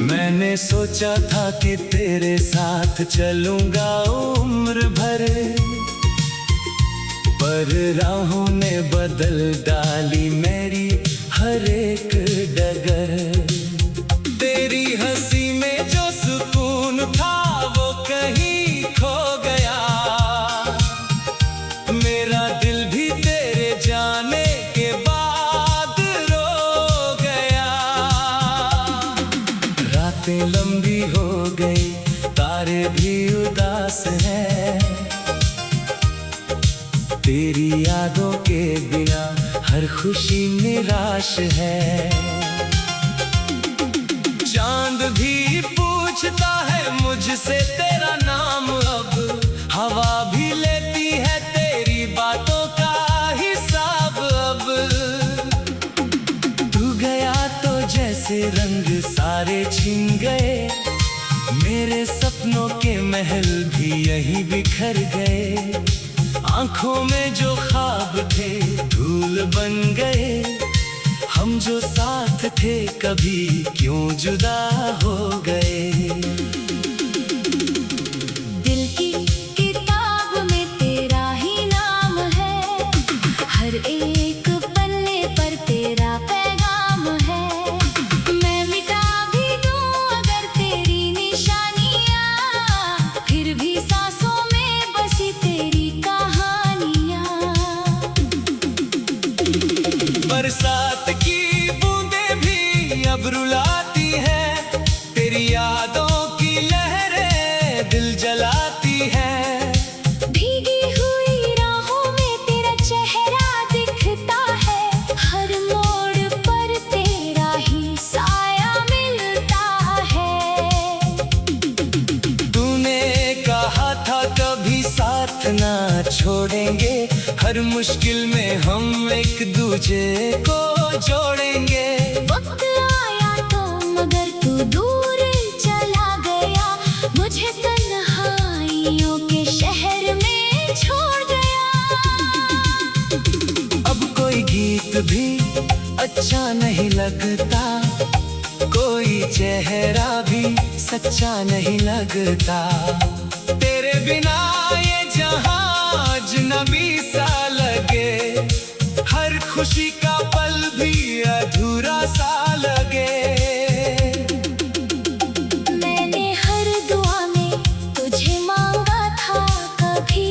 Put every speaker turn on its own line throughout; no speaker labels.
मैंने सोचा था कि तेरे साथ चलूंगा उम्र भर, पर राहों ने बदल डाली मेरी हर एक डगर। तेरी हंसी में जो सुकून था वो कहीं खो गया, मेरा दिल भी तेरे जाने के बाद रो गया। रातें लंबी हो गई, तारे भी उदास हैं, तेरी यादों के बिना हर खुशी निराश है। चांद भी पूछता है मुझसे तेरा नाम अब, हवा भी लेती है तेरी बातों का हिसाब अब। तू गया तो जैसे रंग सारे छिन गए, मेरे सपनों के महल भी यहीं बिखर गए। आंखों में जो ख्वाब थे धूल बन गए, हम जो साथ थे कभी क्यों जुदा हो गए।
दिल की किताब में तेरा ही नाम है, हर एक पन्ने पर तेरा पैगाम है। मैं मिटा भी दूं अगर तेरी निशानियां, फिर भी सांसों में बसी तेरी
बरसात की बूंदें भी अब रुलाती हैं, तेरी यादों की लहरें दिल जलाती हैं।
भीगी हुई राहों में तेरा चेहरा दिखता है, हर मोड़ पर तेरा ही साया मिलता है।
तूने कहा था कभी साथ ना छोड़ेंगे, हर मुश्किल में हम एक दूजे को जोड़ेंगे।
वक्त आया तो मगर तू दूर चला गया, मुझे तन्हाइयों के शहर में छोड़ गया।
अब कोई गीत भी अच्छा नहीं लगता, कोई चेहरा भी सच्चा नहीं लगता। तेरे बिना ये जहां अजनबी सा लगे, हर खुशी का पल भी अधूरा सा लगे।
मैंने हर दुआ में तुझे मांगा था, कभी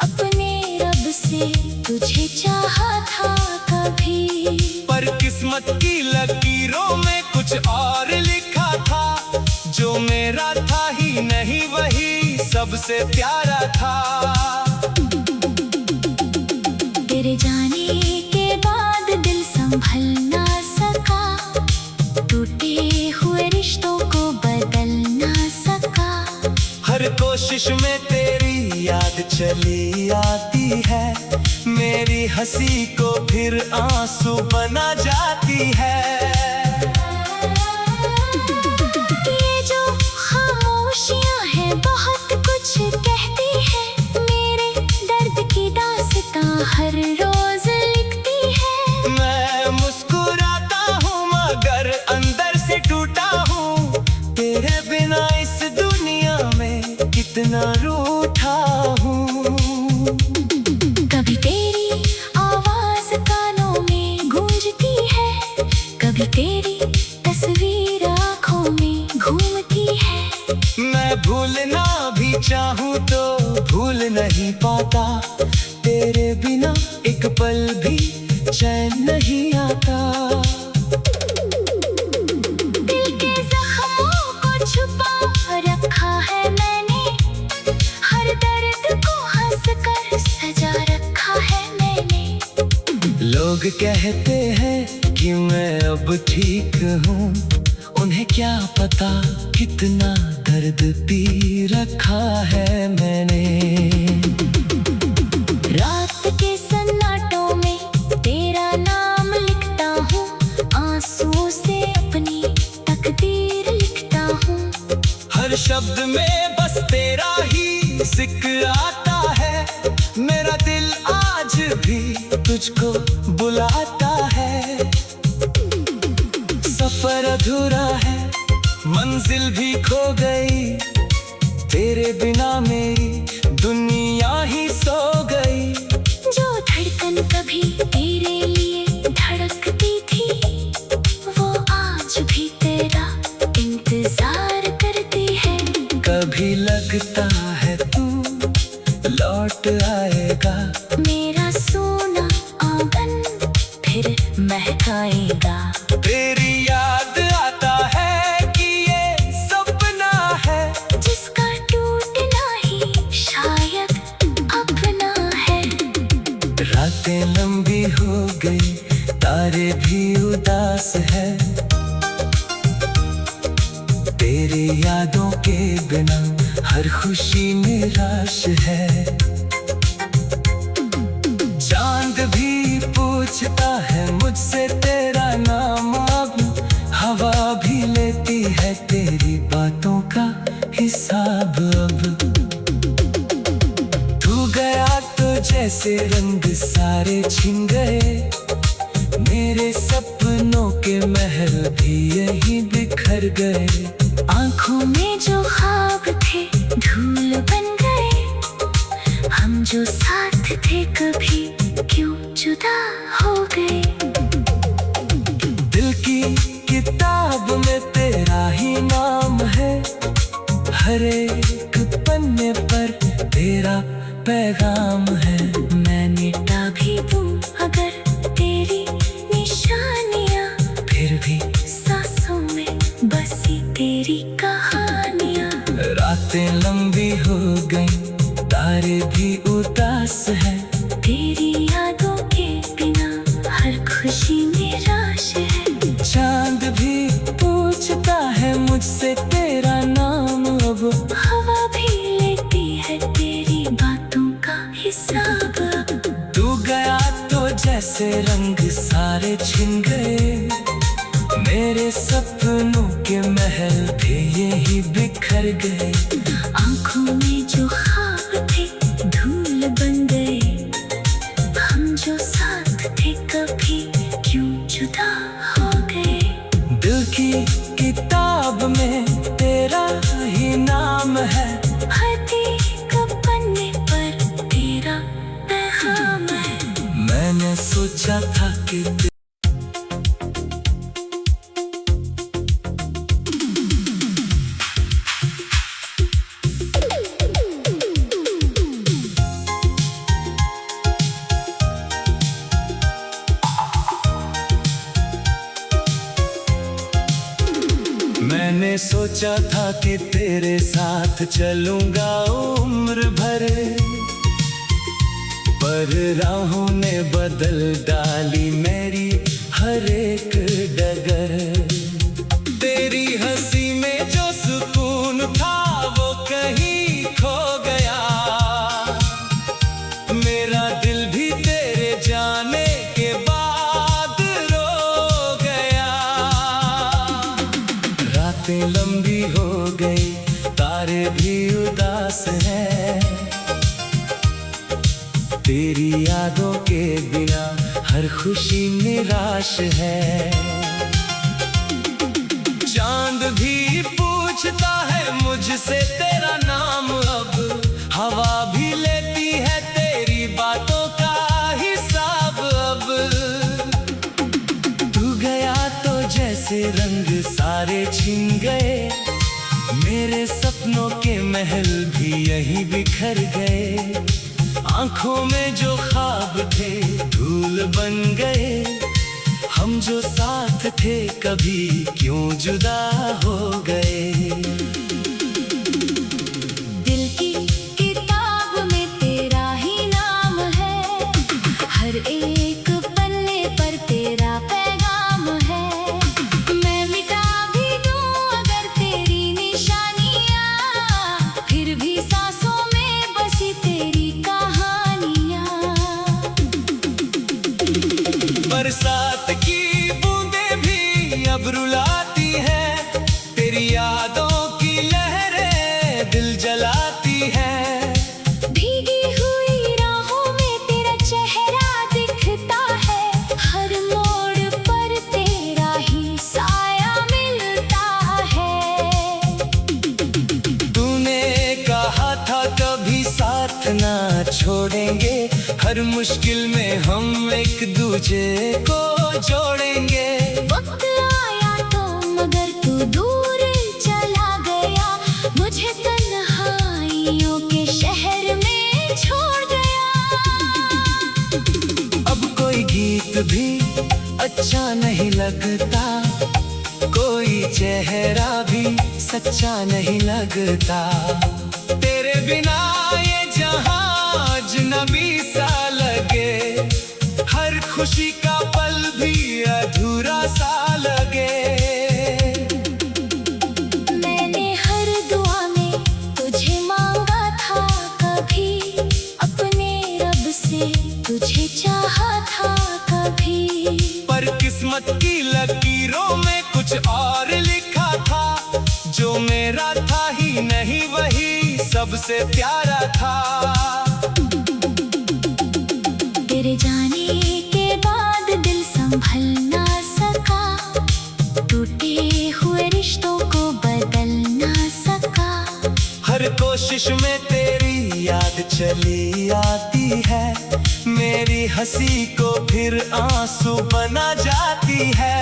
अपने रब से तुझे चाहा था कभी।
पर किस्मत की लकीरों में कुछ और लिखा था, जो मेरा था ही नहीं वही सबसे प्यारा था।
तेरे जाने के बाद दिल संभल ना सका, टूटे हुए रिश्तों को बदल ना सका।
हर कोशिश में तेरी याद चली आती है, मेरी हंसी को फिर आंसू बना जाती है।
ये जो खामोशियां हैं बहुत कुछ कहती है, मेरे दर्द की दास्तां हर रोज लिखती है।
मैं मुस्कुराता हूँ मगर अंदर से टूटा हूँ, तेरे बिना इस दुनिया में कितना रूठा हूँ।
कभी तेरी आवाज कानों में गूंजती है, कभी तेरी तस्वीर आँखों में घूमती है।
मैं भूलना भी चाहूँ तो भूल नहीं पाता, तेरे बिना एक पल भी चैन नहीं आता।
दिल के जख्मों को छुपा रखा है मैंने, हर दर्द को हंस कर सजा रखा है मैंने।
लोग कहते हैं कि मैं अब ठीक हूँ, उन्हें क्या पता कितना दर्द पी रखा है मैंने।
रात के सन्नाटों में तेरा नाम लिखता हूँ, आंसुओं से अपनी तकदीर लिखता हूँ।
हर शब्द में बस तेरा ही जिक्र आता है, मेरा दिल आज भी तुझको बुलाता है। सफर अधूरा है मंजिल भी खो गई, तेरे बिना मेरी दुनिया ही सो गई।
जो धड़कन कभी तेरे लिए धड़कती थी, वो आज भी तेरा इंतजार करती है।
कभी लगता है तू लौट आएगा,
मेरा सोना आंगन फिर महकाएगा।
तेरी याद आता है कि ये सपना है,
जिसका टूटना ही शायद अपना है।
रातें लंबी हो गई, तारे भी उदास है, तेरी यादों के बिना हर खुशी निराश है। चांद भी पूछता है मुझसे तेरा नाम, अब हवा भी लेती है तेरी बातों का हिसाब। अब तू गया तो जैसे रंग सारे छिन गए, मेरे सपनों के महल भी यहीं बिखर गए।
आंखों में जो ख्वाब थे धूल बन गए, हम जो साथ थे कभी क्यों जुदा हो गए।
दिल की किताब में तेरा ही नाम है, हर एक पन्ने पर तेरा पैगाम है।
मैं मिटा भी दूं अगर तेरी निशानियां,
फिर भी
सांसों में बसी तेरी कहानियां।
रातें लंबी हो गई, तारे भी उदास है,
तेरी यादों के बिना हर खुशी निराश है।
चांद भी पूछता है मुझसे तेरा नाम, अब
हवा भी लेती है तेरी बातों का हिसाब।
तू गया तो जैसे रंग सारे छिन गए, मेरे सपनों के महल भी यही बिखर गए।
आंखों में जो ख्वाब थे धूल बन गए, हम जो साथ थे कभी क्यों जुदा हो गए।
दिल की किताब में तेरा ही नाम है,
हर एक पन्ने पर तेरा पैगाम है।
मैंने सोचा था कि मैंने सोचा था कि तेरे साथ चलूंगा उम्र भर, पर राहों ने बदल डाली मेरी हर एक डगर। तेरी हंसी में जो सुकून था वो कहीं खो गया, मेरा दिल भी तेरे जाने के बाद रो गया। रातें लंबी हो गई, तारे भी उदास हैं, तेरी यादों के बिना हर खुशी निराश है। चांद भी पूछता है मुझसे तेरा नाम, अब हवा भी लेती है तेरी बातों का हिसाब। अब तू गया तो जैसे रंग सारे छिन गए, मेरे सपनों के महल भी यहीं बिखर गए। आंखों में जो ख्वाब थे धूल बन गए, हम जो साथ थे कभी क्यों जुदा हो गए।
दिल की किताब में तेरा ही नाम है, हर एक पन्ने पर तेरा पैगाम है। मैं मिटा भी दूं अगर तेरी निशानियां, फिर भी सांसों में बसी तेरी कहानियां।
बरसात की बूंदें भी अब रुलाती हैं, तेरी यादों की लहरें दिल जलाती हैं।
भीगी हुई राहों में तेरा चेहरा दिखता है, हर मोड़ पर तेरा ही साया मिलता है।
छोड़ेंगे, हर मुश्किल में हम एक दूजे को जोड़ेंगे।
वक्त आया तो मगर तू दूर चला गया, मुझे तन्हाइयों के शहर में छोड़ गया।
अब कोई गीत भी अच्छा नहीं लगता, कोई चेहरा भी सच्चा नहीं लगता। तेरे बिना ये जहां अजनबी सा लगे, हर खुशी का पल भी अधूरा सा लगे।
मैंने हर दुआ में तुझे मांगा था, कभी अपने रब से तुझे चाहा था कभी।
पर किस्मत की लकीरों में कुछ और लिखा था, जो मेरा था ही नहीं वही सबसे प्यारा था।
तेरे जाने के बाद दिल संभल ना सका, टूटे हुए रिश्तों को बदल ना सका।
हर कोशिश में तेरी याद चली आती है, मेरी हंसी को फिर आंसू बना जाती है।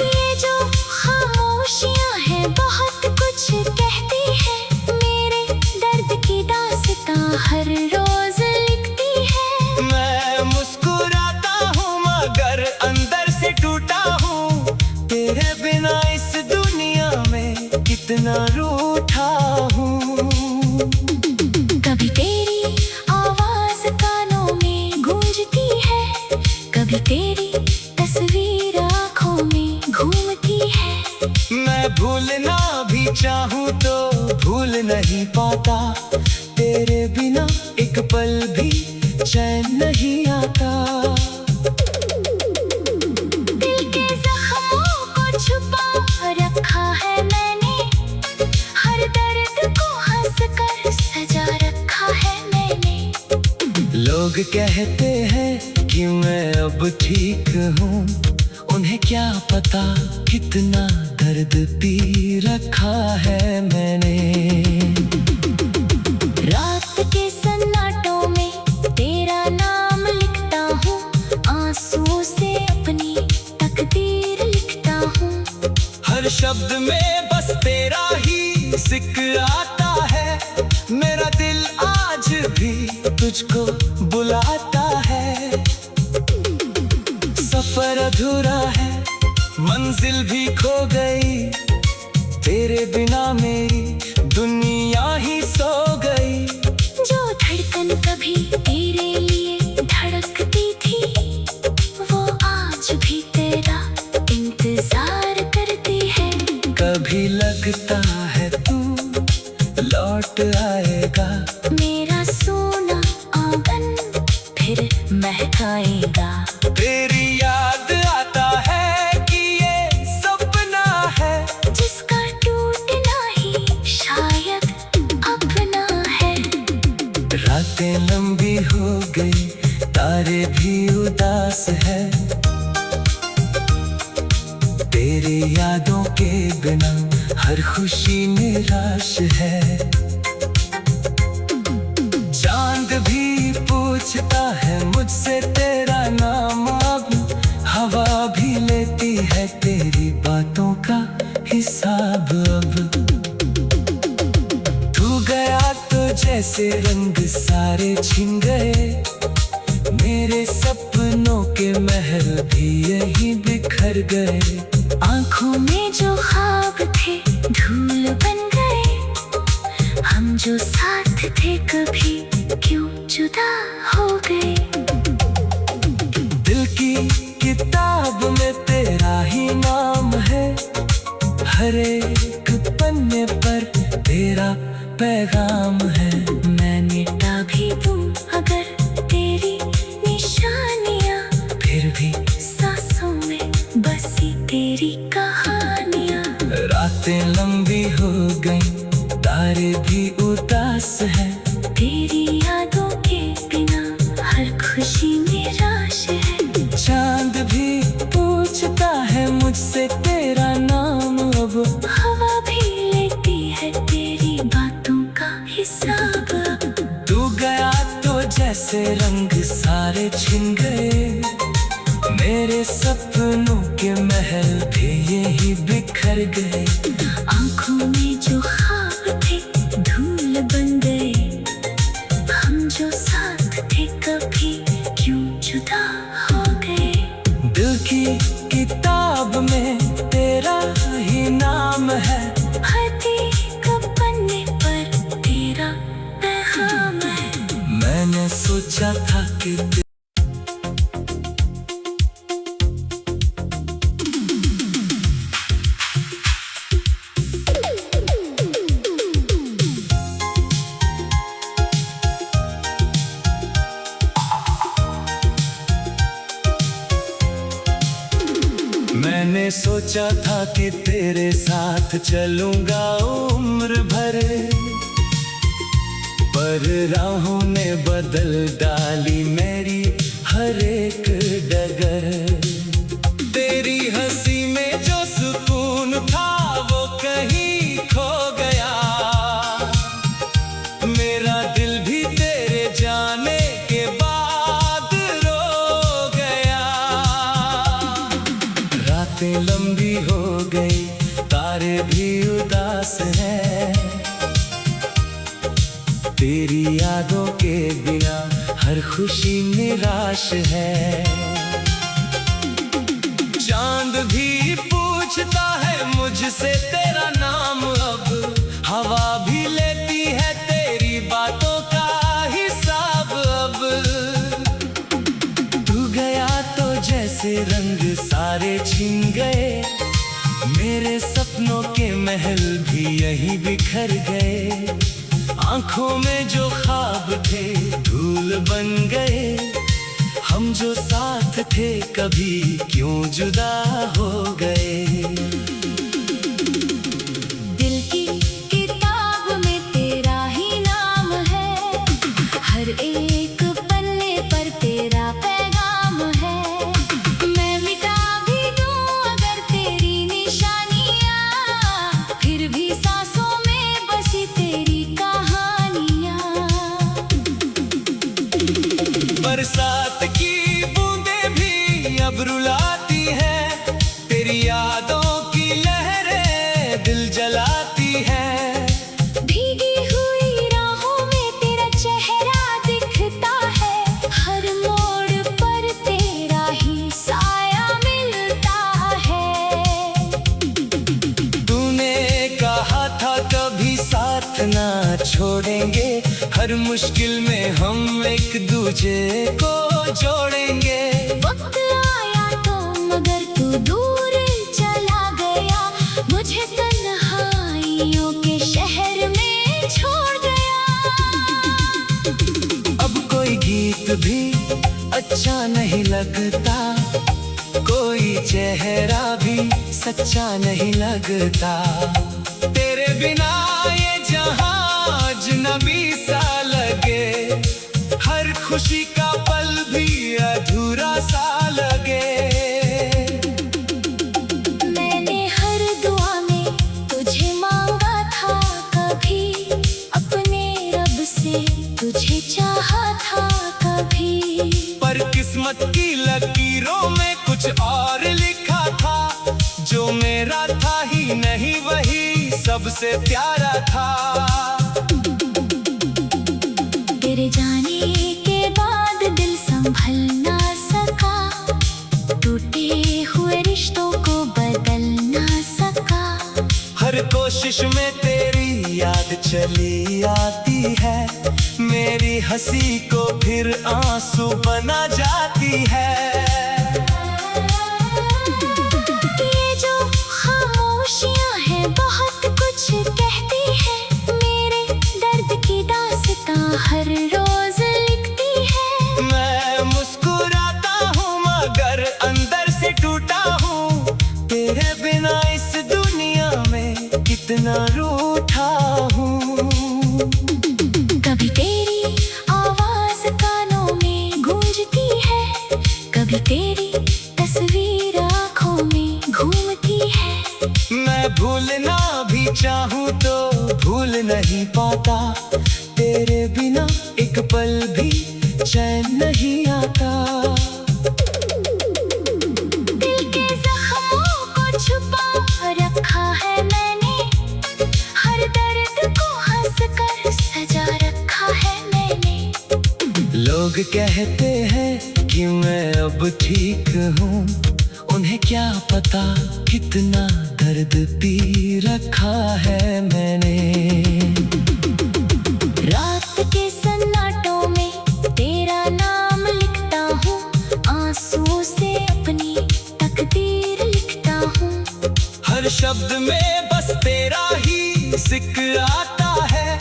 ये जो खामोशियां हैं बहुत कुछ कहती है, मेरे दर्द की दास्तां हर रोज लिखती है।
मैं मुस्कुराता हूँ मगर अंदर से टूटा हूँ, तेरे बिना इस दुनिया में कितना रूठा हूँ।
कभी तेरी आवाज कानों में गूंजती है, कभी तेरी तस्वीर आँखों में घूमती है।
मैं भूलना भी चाहूँ तो भूल नहीं पाता, तेरे बिना एक पल भी चैन नहीं आता।
दिल के जख्मों को छुपा रखा है मैंने, हर दर्द को हंस कर सजा रखा है मैंने।
लोग कहते हैं कि मैं अब ठीक हूँ, उन्हें क्या पता कितना दर्द पी रखा है मैंने।
रात के सन्नाटों में तेरा नाम लिखता हूँ, आंसुओं से अपनी तकदीर लिखता हूँ।
हर शब्द में बस तेरा ही जिक्र आता है, मेरा दिल आज भी तुझको बुलाता है। सफर अधूरा है, मंजिल भी खो गई, तेरे बिना मेरी दुनिया ही सो गई।
जो धड़कन कभी तेरे लिए धड़कती थी, वो आज भी तेरा इंतजार करती है।
कभी लगता है तू लौट आएगा,
मेरा सोना आंगन फिर महकाएगा।
तेरी याद आता है कि ये सपना है,
जिसका टूटना ही शायद अपना है।
रातें लंबी हो गई, तारे भी उदास है, तेरी यादों के बिना हर खुशी निराश है। चांद भी पूछता है मुझसे तेरा नाम, अब हवा भी लेती है तेरी बातों का हिसाब। अब तू गया तो जैसे रंग सारे छिन गए, मेरे सपनों के महल भी यहीं बिखर गए।
आँखों में जो ख्वाब थे धूल बन गए, हम जो साथ थे कभी क्यों जुदा हो गए।
दिल की किताब में तेरा ही नाम है, हर एक पन्ने पर तेरा पैगाम है।
मैं मिटा भी दूं अगर तेरी निशानियाँ,
फिर भी
सांसों में बसी तेरी कहानियाँ।
रातें लंबी हो गई, तारे भी उदास है,
तेरी यादों के बिना हर खुशी निराश है।
चांद भी पूछता है मुझसे तेरा नाम, अब
हवा भी लेती है तेरी बातों का हिस्सा।
रंग सारे छिन गए, मेरे सपनों के महल भी यही बिखर गए।
आंखों में जो ख्वाब थे धूल बन गए, हम जो साथ थे कभी क्यों जुदा हो गए।
दिल की किताब में तेरा ही नाम है,
हर एक पन्ने पर तेरा पैगाम है।
मैंने सोचा था कि मैंने सोचा था कि तेरे साथ चलूंगा उम्र भर, पर राहों ने बदल डाली मेरी हर एक डगर। तेरी हंसी में जो सुकून था वो कहीं खो गया, मेरा दिल भी तेरे जाने के बाद रो गया। रातें लंबी हो गई, तारे भी उदास हैं, तेरी यादों के बिना हर खुशी निराश है। चांद भी पूछता है मुझसे तेरा नाम अब, हवा भी लेती है तेरी बातों का हिसाब अब। तू गया तो जैसे रंग सारे छिन गए, मेरे सपनों के महल भी यहीं बिखर गए। आंखों में जो ख्वाब थे धूल बन गए, हम जो साथ थे कभी क्यों जुदा हो गए।
दिल की किताब में तेरा ही नाम है, हर एक पन्ने पर तेरा पैगाम है। मैं मिटा भी दूं अगर तेरी निशानियाँ, फिर भी सांसों में बसी तेरी कहानियाँ।
बरसात की बूंदें भी अब रुलाती हैं, तेरी यादों की लहरें दिल जलाती हैं।
भीगी हुई राहों में तेरा चेहरा दिखता है, हर मोड़ पर तेरा ही साया मिलता है।
तूने कहा था कभी साथ ना छोड़ेंगे, हर मुश्किल में हम एक दूजे को जोड़ेंगे।
वक्त आया तो मगर तू दूर चला गया, मुझे तन्हाइयों के शहर में छोड़ गया।
अब कोई गीत भी अच्छा नहीं लगता, कोई चेहरा भी सच्चा नहीं लगता। तेरे बिना ये जहां अजनबी सा लगे, हर खुशी का पल भी अधूरा सा लगे।
मैंने हर दुआ में तुझे मांगा था कभी, अपने रब से तुझे चाहा था कभी।
पर किस्मत की लकीरों में कुछ और लिखा था, जो मेरा था ही नहीं वही सबसे प्यारा था।
तेरे जाने के बाद दिल संभल ना सका, टूटे हुए रिश्तों को बदल ना सका।
हर कोशिश में तेरी याद चली आती है, मेरी हंसी को फिर आंसू बना जाती है।
ये जो खामोशियां हैं बहुत कुछ कहती है, मेरे दर्द की दास्तां हर रोज लिखती है।
मैं मुस्कुराता हूँ मगर अंदर से टूटा हूँ, तेरे बिना इस दुनिया में कितना रूठा हूँ।
कभी तेरी आवाज कानों में गूंजती है, कभी तेरी तस्वीर आँखों में घूमती है।
मैं भूलना भी चाहूँ तो भूल नहीं पाता, तेरे बिना एक पल भी चैन नहीं आता।
दिल के जख्मों को छुपा रखा है मैंने, हर दर्द को हंस कर सजा रखा है मैंने।
लोग कहते हैं कि मैं अब ठीक हूँ, उन्हें क्या पता कितना दर्द पी रखा है मैंने।
रात के सन्नाटों में तेरा नाम लिखता हूँ, आंसुओं से अपनी तकदीर लिखता हूँ।
हर शब्द में बस तेरा ही जिक्र आता है,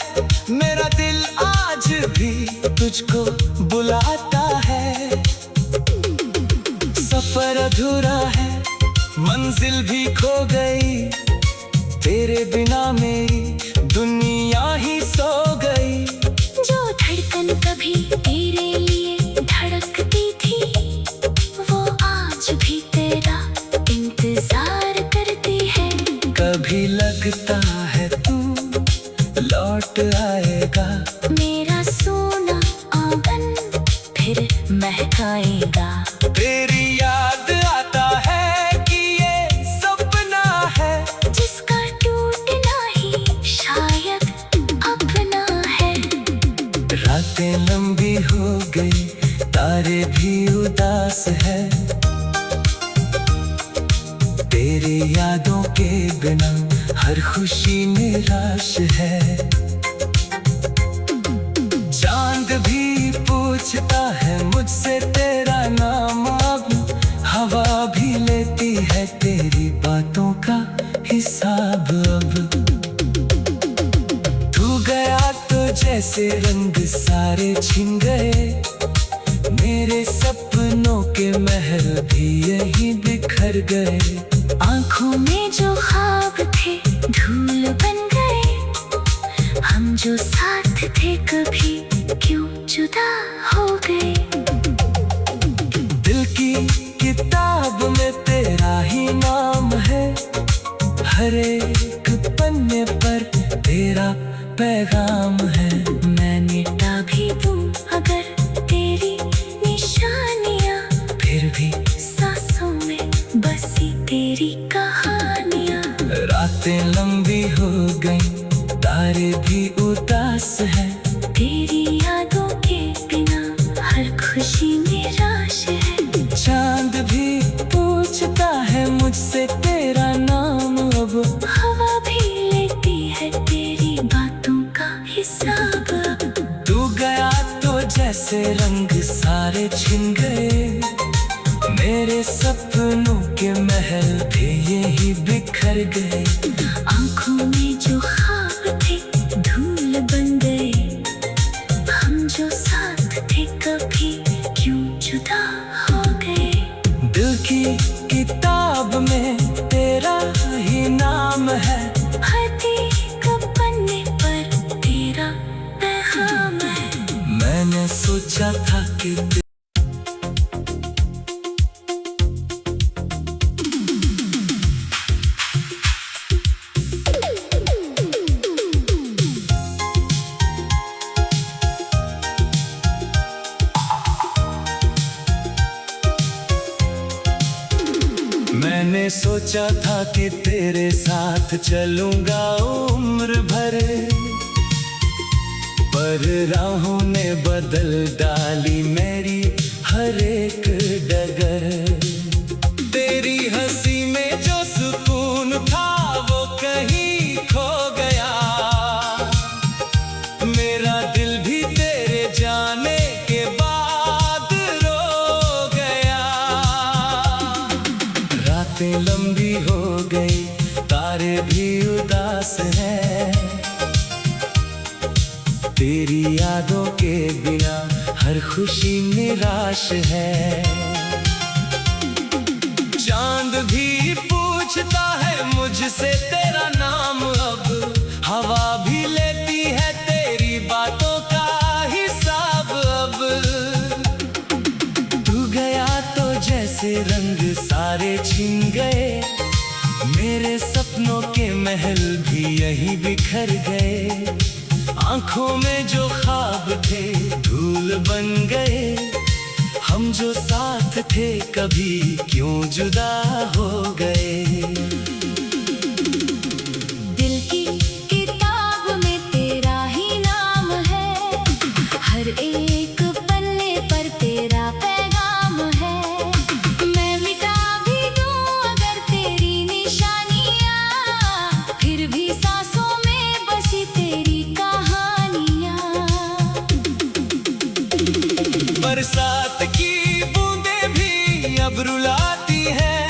मेरा दिल आज भी तुझको बुलाता है। सफर अधूरा है, मंजिल भी खो गई, तेरे बिना मेरी दुनिया ही सो गई।
जो धड़कन कभी तेरे लिए धड़कती थी, वो आज भी तेरा इंतजार करती है।
कभी लगता है तू लौट आएगा,
मेरा सोना आंगन फिर महकाएगा।
तेरी याद आता है कि ये सपना है,
जिसका टूटना ही शायद अपना है।
रातें लंबी हो गई, तारे भी उदास है, तेरी यादों के बिना हर खुशी निराश है। चांद भी पूछता है मुझसे तेरा नाम, अब हवा भी लेती है तेरी बातों का हिसाब। अब तू गया तो जैसे रंग सारे छिन गए, मेरे सपनों के महल भी यहीं बिखर गए।
आंखों में जो ख्वाब थे धूल बन गए, हम जो साथ थे कभी क्यों जुदा हो गए।
दिल की किताब में तेरा ही नाम है, हर एक पन्ने पर तेरा पैगाम है।
मैं मिटा भी दूं अगर तेरी निशानियां,
फिर भी
सांसों में बसी तेरी कहानियां।
रातें लंबी हो गई, तारे भी उदास है,
तेरी यादों के बिना हर खुशी निराश है।
चांद भी पूछता है मुझसे तेरा नाम, अब
हवा भी लेती है तेरी बातों का हिसाब।
तू गया तो जैसे रंग सारे छिन गए, मेरे सपनों के महल भी यही बिखर गए।
आंखों में जो ख्वाब थे धूल बन गए, हम जो साथ थे कभी क्यों जुदा हो गए।
दिल की किताब में तेरा ही नाम है,
हर एक पन्ने पर तेरा पैगाम है।
मैंने सोचा था कि मैंने सोचा था कि तेरे साथ चलूंगा उम्र भर, पर राहों ने बदल डाली मेरी हर एक डगर। तेरी हंसी में जो सुकून था वो कहीं खो गया, मेरा दिल भी तेरे जाने के बाद रो गया। रातें लंबी हो गई, तारे भी उदास हैं, तेरी यादों के बिना हर खुशी निराश है। चांद भी पूछता है मुझसे तेरा नाम, अब हवा भी लेती है तेरी बातों का हिसाब। अब तू गया तो जैसे रंग सारे छिन गए, मेरे सपनों के महल भी यहीं बिखर गए। आंखों में जो ख्वाब थे धूल बन गए। हम जो साथ थे कभी क्यों जुदा हो गए।
दिल की किताब में तेरा ही नाम है, हर एक पन्ने पर तेरा पैगाम है। मैं मिटा भी दूं अगर तेरी निशानियाँ, फिर भी सांसों में बसी तेरी कहानियाँ।
बरसात की बूंदें भी अब रुलाती हैं,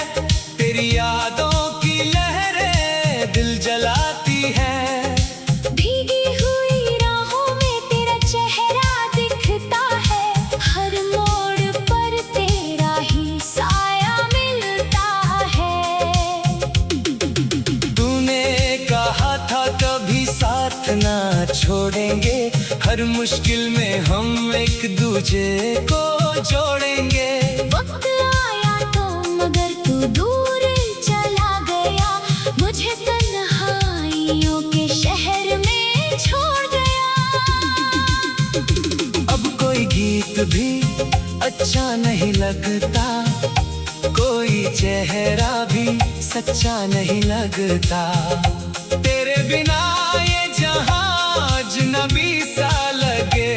तेरी यादों की लहरें दिल जलाती हैं।
भीगी हुई राहों में तेरा चेहरा दिखता है, हर मोड़ पर तेरा ही साया मिलता है।
तूने कहा था कभी साथ ना छोड़ेंगे, हर मुश्किल में हम एक दूजे को जोड़ेंगे।
वक्त आया तो मगर तू दूर चला गया, मुझे तन्हाइयों के शहर में छोड़ गया।
अब कोई गीत भी अच्छा नहीं लगता, कोई चेहरा भी सच्चा नहीं लगता। तेरे बिना ये जहां अजनबी सा लगे,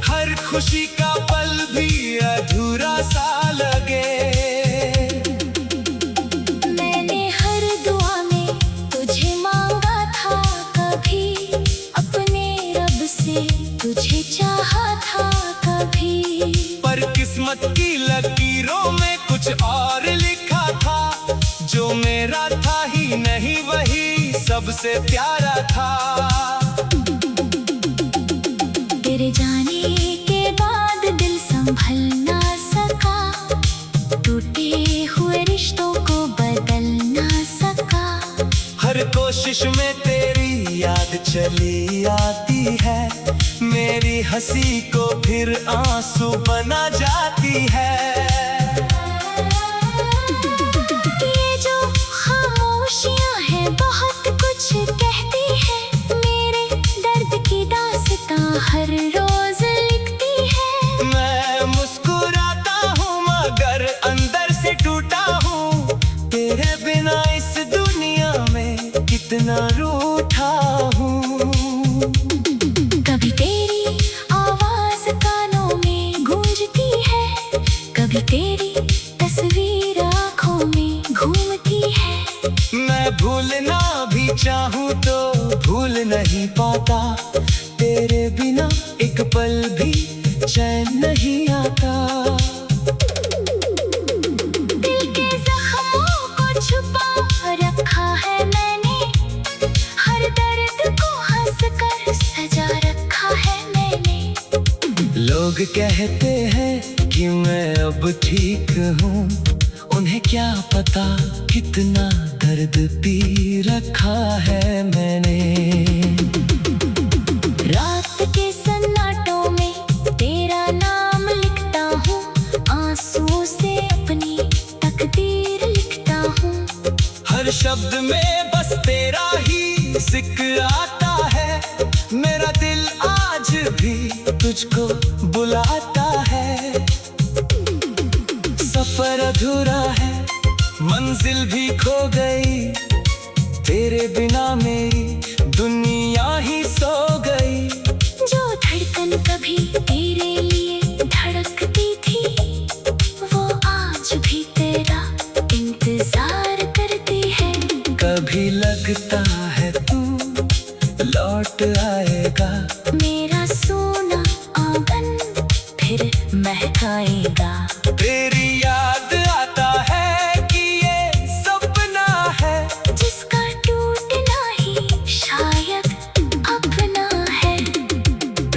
हर खुशी का पल भी अधूरा सा लगे।
मैंने हर दुआ में तुझे मांगा था, कभी अपने रब से तुझे चाहा था कभी।
पर किस्मत की लकीरों में कुछ और लिखा था, जो मेरा था ही नहीं वही सबसे प्यारा था।
तेरे जाने के बाद दिल संभल ना सका, टूटे हुए रिश्तों को बदल ना सका।
हर कोशिश में तेरी याद चली आती है, मेरी हंसी को फिर आंसू बना जाती है।
ये जो खामोशियां हैं बहुत कुछ कहती है, मेरे दर्द की दास्तां हर रोज लिखती है।
मैं मुस्कुराता हूँ मगर अंदर से टूटा हूँ, तेरे बिना इस दुनिया में कितना रूठा हूँ।
कभी तेरी आवाज कानों में गूंजती है, कभी तेरी तस्वीर आँखों में घूमती है।
मैं भूलना भी चाहूँ तो भूल नहीं पाता, तेरे बिना एक पल भी चैन नहीं आता।
दिल के जख्मों को छुपा रखा है मैंने, हर दर्द को हंस कर सजा रखा है मैंने।
लोग कहते हैं कि मैं अब ठीक हूँ, उन्हें क्या पता कितना दर्द पी रखा है मैंने।
रात के सन्नाटों में तेरा नाम लिखता हूँ, आंसुओं से अपनी तकदीर लिखता हूँ।
हर शब्द में बस तेरा ही जिक्र आता है, मेरा दिल आज भी तुझको बुलाता है। सफर अधूरा है, मंजिल भी खो गई, तेरे बिना मेरी दुनिया ही सो गई।
जो धड़कन कभी तेरे लिए धड़कती थी, वो आज भी तेरा इंतजार करती है।
कभी लगता है तू लौट आएगा,
मेरा सोना आंगन फिर महकाएगा।
तेरी याद आता है कि ये सपना है,
जिसका टूटना ही शायद अपना है।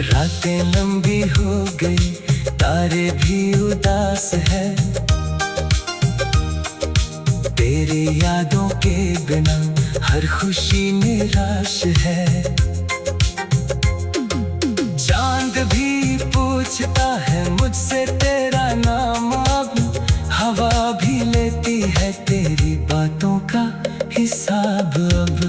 रातें लंबी हो गई, तारे भी उदास है, तेरी यादों के बिना हर खुशी निराश है। चांद भी पूछता है मुझसे तेरा नाम, अब हवा भी लेती है तेरी बातों का हिसाब। अब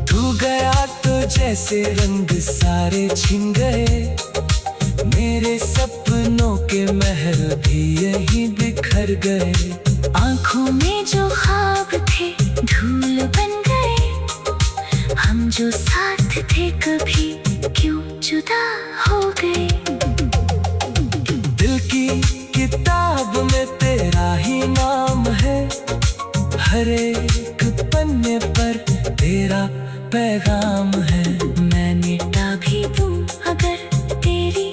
तू गया तो जैसे रंग सारे छिन गए, मेरे सपनों के महल भी यहीं बिखर गए।
आंखों में जो ख्वाब थे धूल बन गए, हम जो साथ थे कभी क्यों जुदा हो गए।
दिल की किताब में तेरा ही नाम है, हर एक पन्ने पर तेरा पैगाम है।
मैं मिटा भी दूं अगर तेरी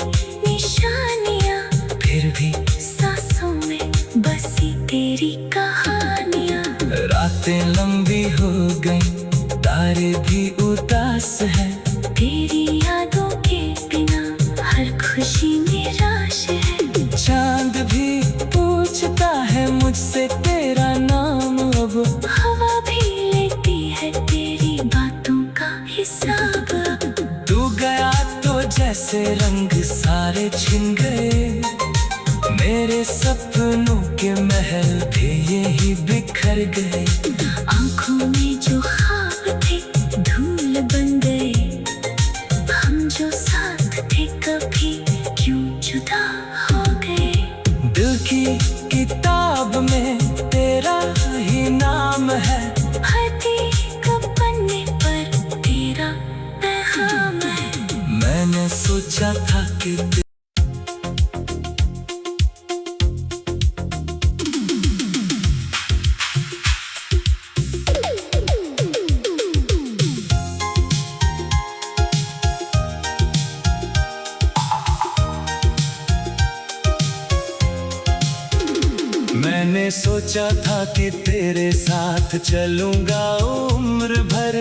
निशानियां,
फिर भी
सांसों में बसी तेरी कहानियां।
रातें लंबी हो गई, तारे भी उदास है,
तेरी यादों के बिना हर खुशी निराश है।
चांद भी पूछता है मुझसे तेरा नाम अब,
हवा भी लेती है तेरी बातों का हिसाब अब।
तू गया तो जैसे रंग सारे छिन गए, मेरे सपनों के महल भी यही बिखर गए।
आंखों में जो ख्वाब थे धूल बन गए, हम जो साथ थे कभी क्यों जुदा हो गए।
दिल की किताब में तेरा ही नाम है,
हर एक पन्ने पर तेरा पैगाम है।
मैंने सोचा था कि मैंने सोचा था कि तेरे साथ चलूंगा उम्र भर,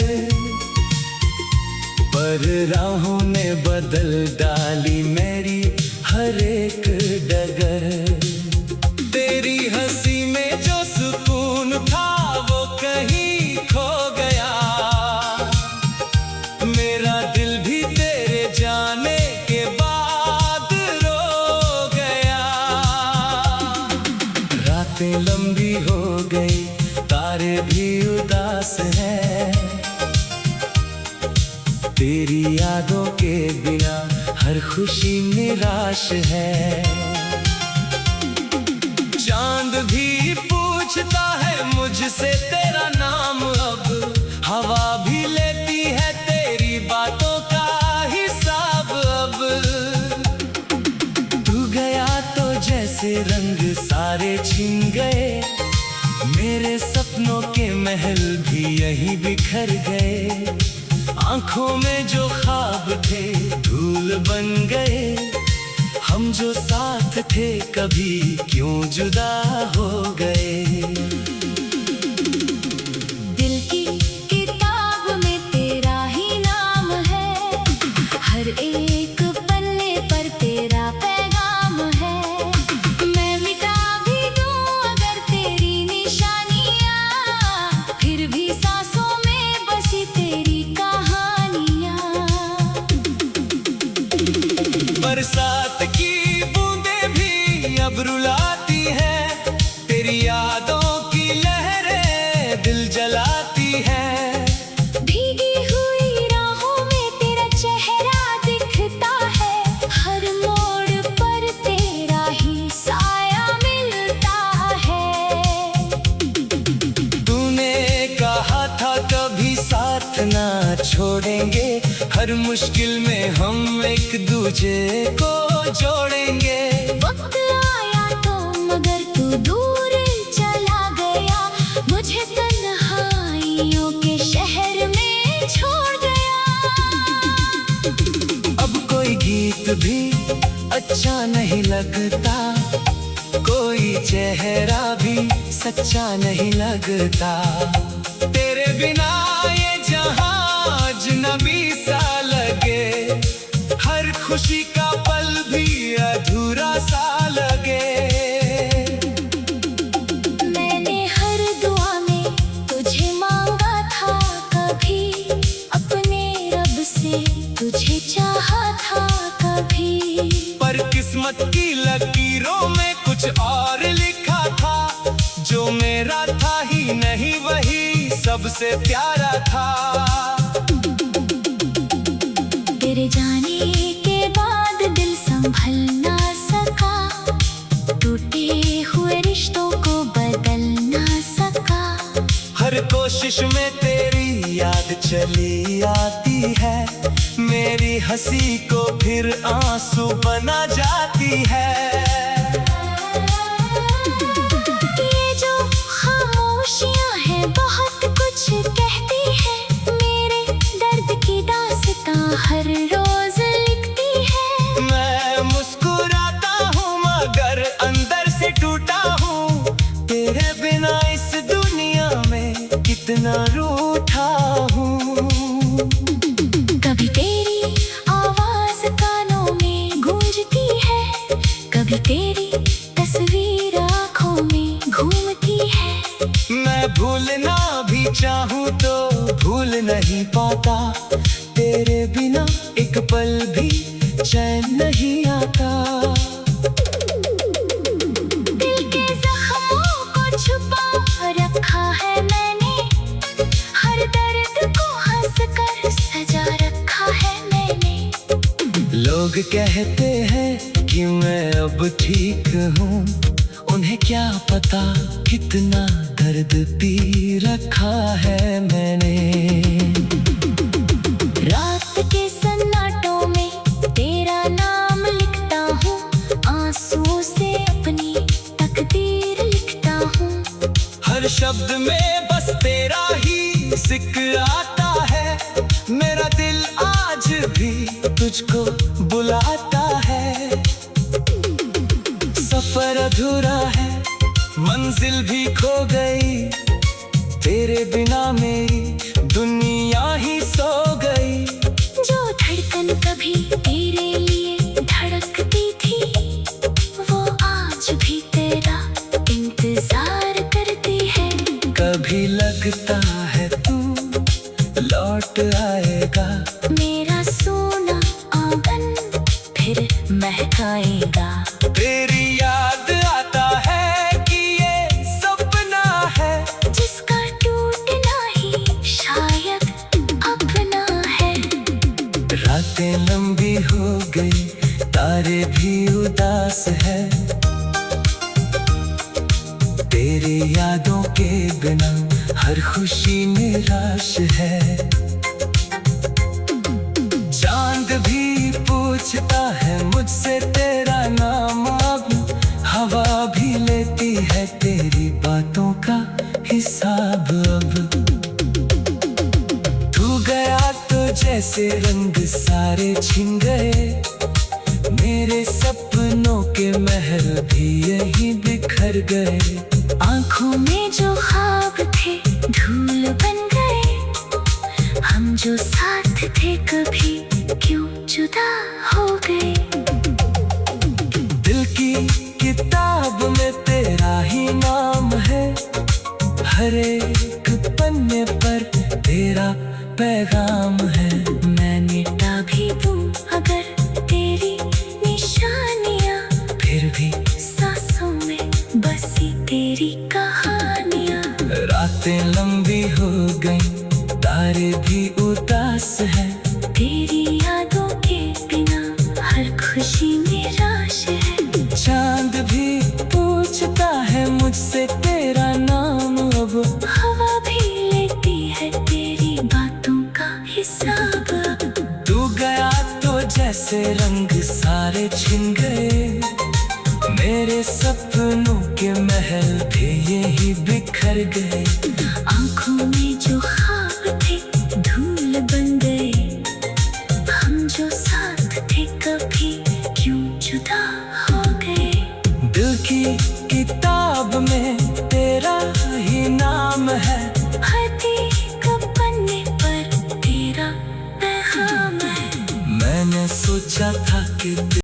पर राहों ने बदल डाली मेरी हर एक डगर। तेरी हंसी में जो सुकून था वो कहीं खो गया, मेरा दिल भी तेरे जाने के बाद रो गया। रातें लंबी हो गई, तारे भी उदास हैं, तेरी यादों के बिना हर खुशी निराश है। चांद भी पूछता है मुझसे तेरा नाम अब, हवा भी लेती है तेरी बातों का हिसाब अब। तू गया तो जैसे रंग सारे छिन गए, मेरे सपनों के महल भी यहीं बिखर गए। आंखों में जो ख्वाब थे धूल बन गए, हम जो साथ थे कभी क्यों जुदा हो गए।
दिल की किताब में तेरा ही नाम है, हर एक पन्ने पर तेरा पैगाम है। मैं मिटा भी दूं अगर तेरी निशानियां, फिर भी सांसों में बसी तेरी कहानियां।
बरसात की बूंदें भी अब रुलाती हैं, तेरी यादों की लहरें दिल जलाती हैं।
भीगी हुई राहों में तेरा चेहरा दिखता है, हर मोड़ पर तेरा ही साया मिलता है।
तूने कहा था कभी साथ ना छोड़ेंगे, हर मुश्किल में हम एक दूजे को जोड़ेंगे।
वक्त आया तो मगर तू दूर चला गया, मुझे तन्हाइयों के शहर में छोड़ गया।
अब कोई गीत भी अच्छा नहीं लगता, कोई चेहरा भी सच्चा नहीं लगता। तेरे बिना ये जहां अजनबी सा लगे, हर खुशी का पल भी अधूरा सा लगे।
मैंने हर दुआ में तुझे मांगा था कभी, अपने रब से तुझे चाहा था कभी।
पर किस्मत की लकीरों में कुछ और लिखा था, जो मेरा था ही नहीं वही सबसे प्यारा था।
तेरे जाने के बाद दिल संभल ना सका, टूटे हुए रिश्तों को बदल ना सका।
हर कोशिश में तेरी याद चली आती है, मेरी हंसी को फिर आंसू बना जाती है।
ये जो खामोशियां हैं बहुत कुछ कहती है, मेरे दर्द की दास्तां हर रोज लिखती है।
मैं मुस्कुराता हूँ मगर अंदर से टूटा हूँ, तेरे बिना इस दुनिया में कितना रूठा हूँ।
कभी तेरी आवाज कानों में गूंजती है, कभी तेरी तस्वीर आँखों में घूमती है।
मैं भूलना भी चाहूँ तो भूल नहीं पाता, तेरे बिना एक पल भी चैन नहीं आता।
दिल के जख्मों को छुपा रखा है मैंने, हर दर्द को हंस कर सजा रखा है मैंने।
लोग कहते हैं कि मैं अब ठीक हूँ, उन्हें क्या पता कितना दर्द पी रखा है मैंने।
रात के सन्नाटों में तेरा नाम लिखता हूँ, आंसुओं से अपनी तकदीर लिखता हूँ।
हर शब्द में बस तेरा ही जिक्र आता है, मेरा दिल आज भी तुझको बुलाता है। सफर अधूरा है, मंजिल भी खो गई, तेरे बिना मेरी दुनिया ही सो गई।
जो धड़कन कभी तेरे लिए धड़कती थी, वो आज भी तेरा इंतजार करती है।
कभी लगता है तू लौट आएगा,
मेरा सोना आंगन फिर महकाएगा।
तेरी याद आता है कि ये सपना है,
जिसका टूटना ही शायद अपना है।
रातें लंबी हो गई, तारे भी उदास है, तेरी यादों के बिना हर खुशी निराश है। चांद भी पूछता है मुझसे तेरा नाम, अब हवा भी लेती है तेरी बातों का हिसाब। अब तू गया तो जैसे रंग सारे छिन गए, मेरे सपनों के महल भी यहीं बिखर गए।
आँखों में जो ख्वाब थे धूल बन गए, हम जो साथ थे कभी क्यों जुदा हो गए।
दिल की किताब में तेरा ही नाम है, हर एक पन्ने पर तेरा पैगाम है।
मैं मिटा भी दूं अगर तेरी निशानियाँ,
फिर भी
सांसों में बसी तेरी कहानियाँ।
रातें लंबी हो गई, तारे भी उदास है,
तेरी यादों के बिना हर खुशी निराश है।
चांद भी पूछता है मुझसे तेरा नाम, अब
हवा भी लेती है तेरी बातों का हिसाब।
तू गया तो जैसे रंग सारे छिन गए, मेरे सपनों के महल भी यही बिखर गए।
आँखों में जो ख्वाब थे धूल बन गए, हम जो साथ थे कभी क्यों जुदा हो गए।
दिल की किताब में तेरा ही नाम है,
हर एक पन्ने पर तेरा पैगाम है।
मैंने सोचा था कि